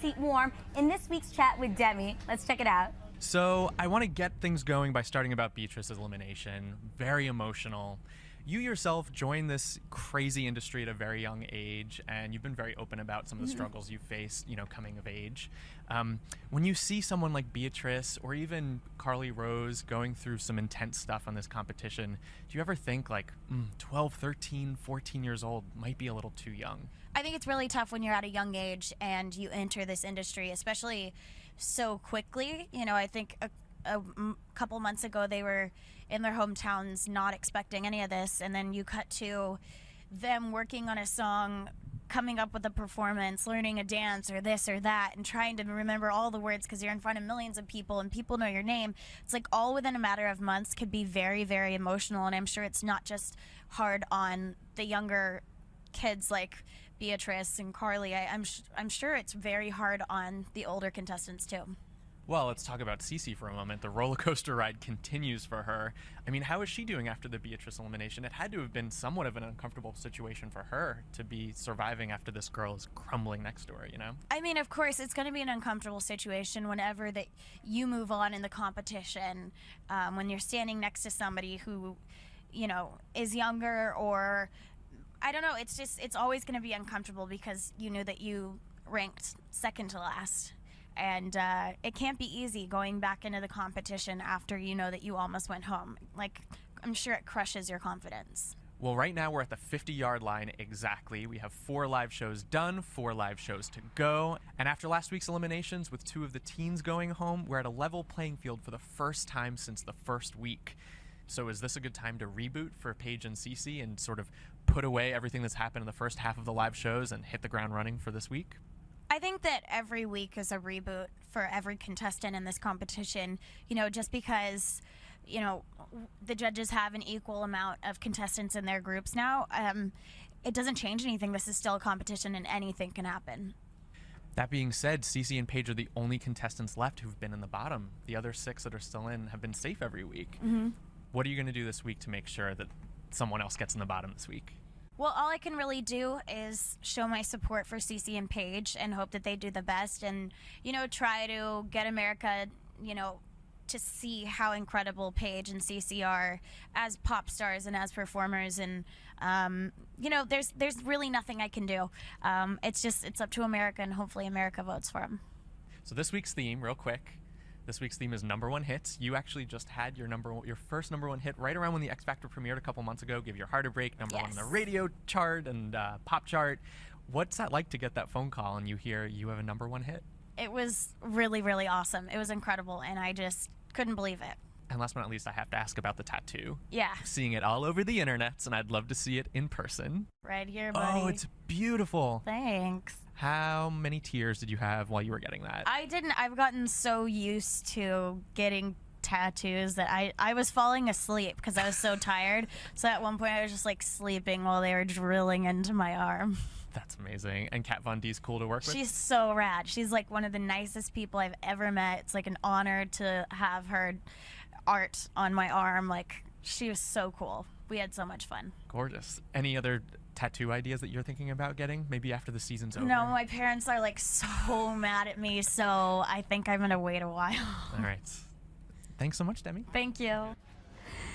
seat warm in this week's chat with Demi. Let's check it out. So I want to get things going by starting about Beatrice's elimination. Very emotional. You yourself joined this crazy industry at a very young age, and you've been very open about some of the struggles you faced, coming of age. When you see someone like Beatrice or even Carly Rose going through some intense stuff on this competition, do you ever think 12, 13, 14 years old might be a little too young? I think it's really tough when you're at a young age and you enter this industry, especially so quickly. I think a couple months ago they were in their hometowns not expecting any of this, and then you cut to them working on a song, coming up with a performance, learning a dance or this or that, and trying to remember all the words because you're in front of millions of people and people know your name. It's like all within a matter of months could be very, very emotional, and I'm sure it's not just hard on the younger kids like Beatrice and Carly. I'm sure it's very hard on the older contestants too. Well, let's talk about Cece for a moment. The roller coaster ride continues for her. I mean, how is she doing after the Beatrice elimination? It had to have been somewhat of an uncomfortable situation for her to be surviving after this girl is crumbling next to her, I mean, of course, it's going to be an uncomfortable situation whenever that you move on in the competition, when you're standing next to somebody who, is younger, or I don't know, it's always going to be uncomfortable because you knew that you ranked second to last. And it can't be easy going back into the competition after you know that you almost went home. I'm sure it crushes your confidence. Well, right now we're at the 50-yard line exactly. We have 4 live shows done, 4 live shows to go. And after last week's eliminations, with 2 of the teens going home, we're at a level playing field for the first time since the first week. So is this a good time to reboot for Paige and Cece and sort of put away everything that's happened in the first half of the live shows and hit the ground running for this week? I think that every week is a reboot for every contestant in this competition, just because, the judges have an equal amount of contestants in their groups now. It doesn't change anything. This is still a competition and anything can happen. That being said, Cece and Paige are the only contestants left who've been in the bottom. The other 6 that are still in have been safe every week. Mm-hmm. What are you going to do this week to make sure that someone else gets in the bottom this week? Well, all I can really do is show my support for Cece and Paige and hope that they do the best and, try to get America, to see how incredible Paige and Cece are as pop stars and as performers. And, there's really nothing I can do. It's up to America, and hopefully America votes for them. So this week's theme, real quick. This week's theme is number 1 hits. You actually just had your first number 1 hit right around when the X Factor premiered a couple months ago. Give Your Heart a Break, number 1 on the radio chart and pop chart. What's that like to get that phone call and you hear you have a number 1 hit? It was really, really awesome. It was incredible, and I just couldn't believe it. And last but not least, I have to ask about the tattoo. Yeah. Seeing it all over the internets, and I'd love to see it in person. Right here, buddy. Oh, it's beautiful. Thanks. How many tears did you have while you were getting that? I've gotten so used to getting tattoos that I was falling asleep because I was so tired. So at one point I was just sleeping while they were drilling into my arm. That's amazing. And Kat Von D's cool to work with? She's so rad. She's one of the nicest people I've ever met. It's an honor to have her art on my arm. She was so cool. We had so much fun. Gorgeous. Any other tattoo ideas that you're thinking about getting, maybe after the season's over? No, my parents are so mad at me, so I think I'm gonna wait a while. All right. Thanks so much, Demi. Thank you.